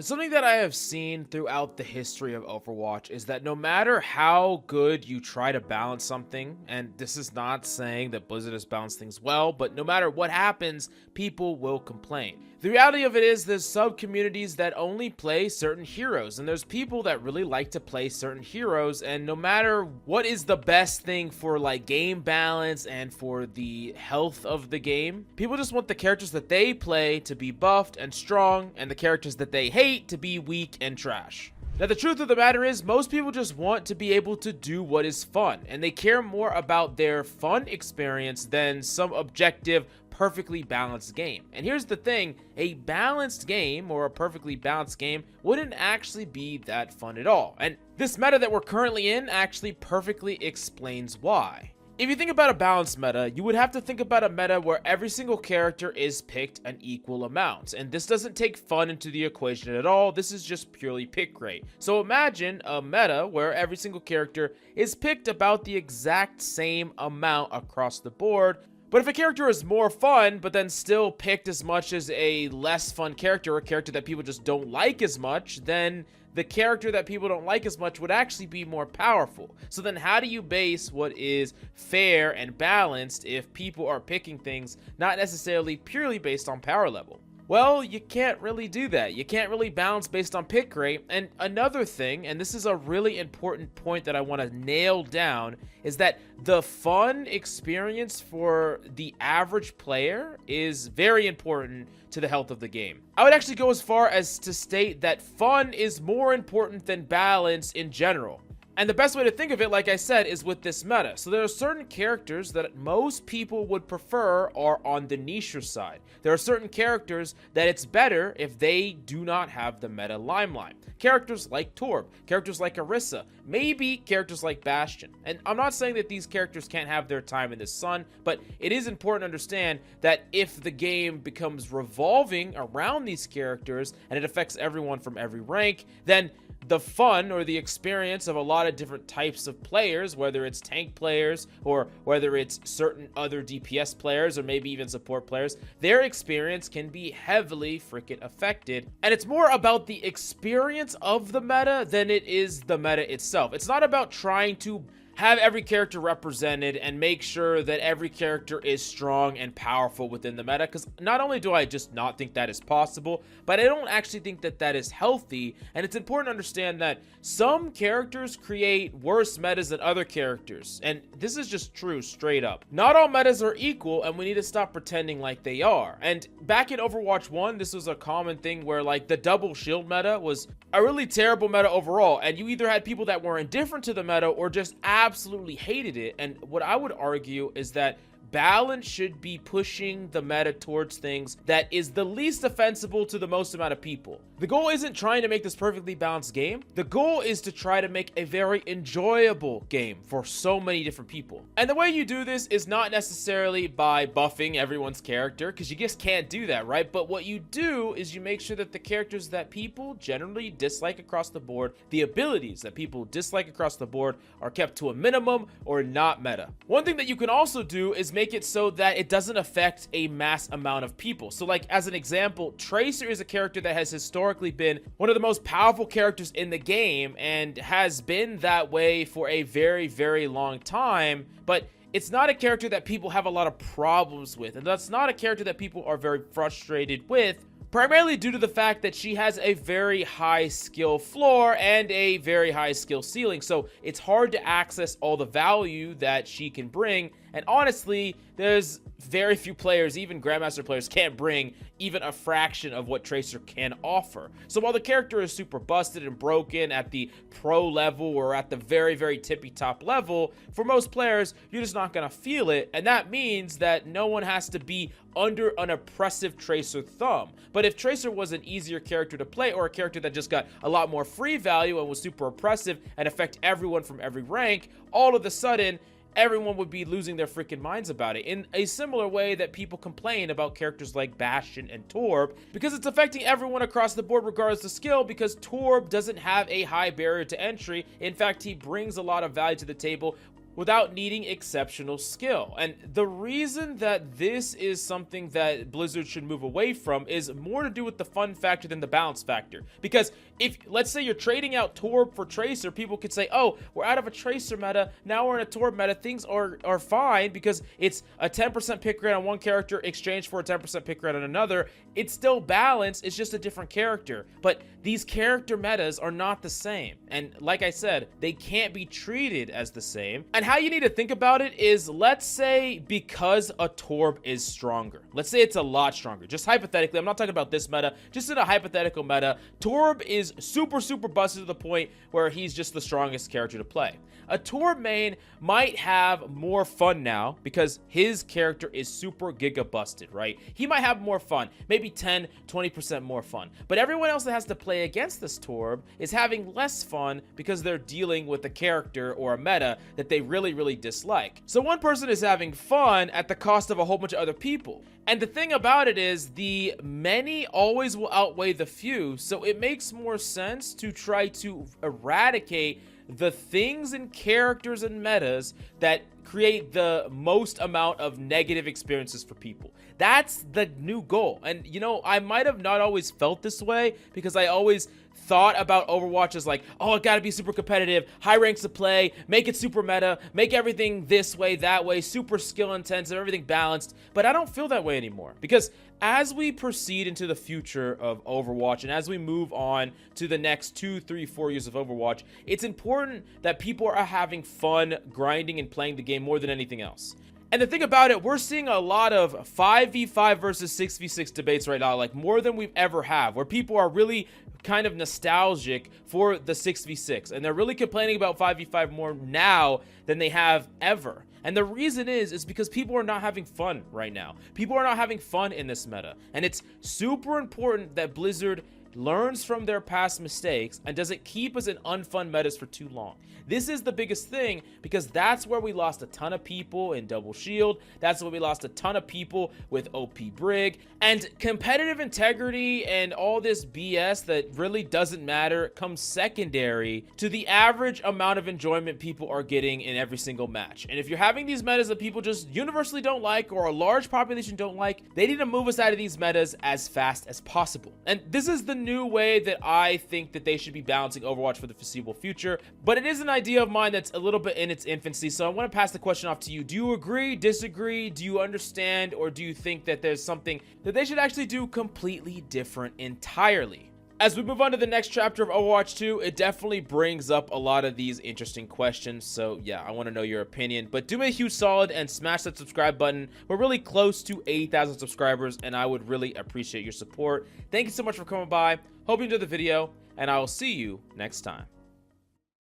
Something that I have seen throughout the history of Overwatch is that no matter how good you try to balance something, and this is not saying that Blizzard has balanced things well, but no matter what happens, people will complain. The reality of it is there's sub-communities that only play certain heroes, and there's people that really like to play certain heroes, and no matter what is the best thing for like game balance and for the health of the game, people just want the characters that they play to be buffed and strong, and the characters that they hate to be weak and trash. Now, the truth of the matter is, most people just want to be able to do what is fun, and they care more about their fun experience than some objective, perfectly balanced game. And here's the thing, a balanced game, or a perfectly balanced game, wouldn't actually be that fun at all. And this meta that we're currently in actually perfectly explains why. If you think about a balanced meta, you would have to think about a meta where every single character is picked an equal amount. And this doesn't take fun into the equation at all, this is just purely pick rate. So imagine a meta where every single character is picked about the exact same amount across the board. But if a character is more fun, but then still picked as much as a less fun character, or a character that people just don't like as much, then the character that people don't like as much would actually be more powerful. So then how do you base what is fair and balanced if people are picking things not necessarily purely based on power level? Well, you can't really do that. You can't really balance based on pick rate. And another thing, and this is a really important point that I want to nail down, is that the fun experience for the average player is very important to the health of the game. I would actually go as far as to state that fun is more important than balance in general. And the best way to think of it, like I said, is with this meta. So there are certain characters that most people would prefer are on the niche side. There are certain characters that it's better if they do not have the meta limelight. Characters like Torb, characters like Orisa, maybe characters like Bastion. And I'm not saying that these characters can't have their time in the sun, but it is important to understand that if the game becomes revolving around these characters and it affects everyone from every rank, then the fun or the experience of a lot of different types of players, whether it's tank players or whether it's certain other DPS players or maybe even support players, their experience can be heavily freaking affected. And it's more about the experience of the meta than it is the meta itself. It's not about trying to have every character represented and make sure that every character is strong and powerful within the meta, because not only do I just not think that is possible, but I don't actually think that that is healthy. And it's important to understand that some characters create worse metas than other characters, and this is just true straight up. Not all metas are equal, and we need to stop pretending like they are. And back in Overwatch 1, this was a common thing where like the double shield meta was a really terrible meta overall, and you either had people that were indifferent to the meta or just absolutely hated it. And what I would argue is that balance should be pushing the meta towards things that is the least offensible to the most amount of people. The goal isn't trying to make this perfectly balanced game. The goal is to try to make a very enjoyable game for so many different people. And the way you do this is not necessarily by buffing everyone's character, because you just can't do that, right? But what you do is you make sure that the characters that people generally dislike across the board, the abilities that people dislike across the board, are kept to a minimum or not meta. One thing that you can also do is make it so that it doesn't affect a mass amount of people. So like as an example, Tracer is a character that has historically been one of the most powerful characters in the game and has been that way for a very, very long time, but it's not a character that people have a lot of problems with, and that's not a character that people are very frustrated with, primarily due to the fact that she has a very high skill floor and a very high skill ceiling. So it's hard to access all the value that she can bring. And honestly, there's very few players, even Grandmaster players, can't bring even a fraction of what Tracer can offer. So while the character is super busted and broken at the pro level or at the very, very tippy top level, for most players, you're just not going to feel it. And that means that no one has to be under an oppressive Tracer thumb. But if Tracer was an easier character to play, or a character that just got a lot more free value and was super oppressive and affect everyone from every rank, all of a sudden, everyone would be losing their freaking minds about it, in a similar way that people complain about characters like Bastion and Torb, because it's affecting everyone across the board regardless of skill, because Torb doesn't have a high barrier to entry. In fact, he brings a lot of value to the table without needing exceptional skill. And the reason that this is something that Blizzard should move away from is more to do with the fun factor than the balance factor. Because if, let's say you're trading out Torb for Tracer, people could say, oh, we're out of a Tracer meta, now we're in a Torb meta, things are fine because it's a 10% pick rate on one character exchanged for a 10% pick rate on another. It's still balanced, it's just a different character. But these character metas are not the same. And like I said, they can't be treated as the same. And how you need to think about it is, let's say because a Torb is stronger. Let's say it's a lot stronger. Just hypothetically, I'm not talking about this meta, just in a hypothetical meta, Torb is super busted to the point where he's just the strongest character to play. A Torb main might have more fun now because his character is super giga busted, right? He might have more fun, maybe 10, 20% more fun. But everyone else that has to play against this Torb is having less fun because they're dealing with a character or a meta that they really dislike. So one person is having fun at the cost of a whole bunch of other people. And the thing about it is, the many always will outweigh the few, so it makes more sense to try to eradicate the things and characters and metas that create the most amount of negative experiences for people. That's the new goal. And you know, I might have not always felt this way because I always thought about Overwatch as like, oh, it gotta be super competitive, high ranks of play, make it super meta, make everything this way, that way, super skill intensive, everything balanced. But I don't feel that way anymore because as we proceed into the future of Overwatch and as we move on to the next 2, 3, 4 years of Overwatch, it's important that people are having fun grinding and playing the game more than anything else. And the thing about it, we're seeing a lot of 5v5 versus 6v6 debates right now, like more than we've ever have, where people are really kind of nostalgic for the 6v6, and they're really complaining about 5v5 more now than they have ever. And the reason is because people are not having fun right now. People are not having fun in this meta. And it's super important that Blizzard learns from their past mistakes and doesn't keep us in unfun metas for too long. This is the biggest thing because that's where we lost a ton of people in Double Shield. That's where we lost a ton of people with OP Brig. And competitive integrity and all this BS that really doesn't matter comes secondary to the average amount of enjoyment people are getting in every single match. And if you're having these metas that people just universally don't like or a large population don't like, they need to move us out of these metas as fast as possible. And this is the new way that I think that they should be balancing Overwatch for the foreseeable future. But it is an idea of mine that's a little bit in its infancy, so I want to pass the question off to you. Do you agree, disagree, do you understand, or do you think that there's something that they should actually do completely different entirely? As we move on to the next chapter of Overwatch 2, it definitely brings up a lot of these interesting questions. So yeah, I want to know your opinion. But do me a huge solid and smash that subscribe button. We're really close to 80,000 subscribers, and I would really appreciate your support. Thank you so much for coming by. Hope you enjoyed the video, and I will see you next time.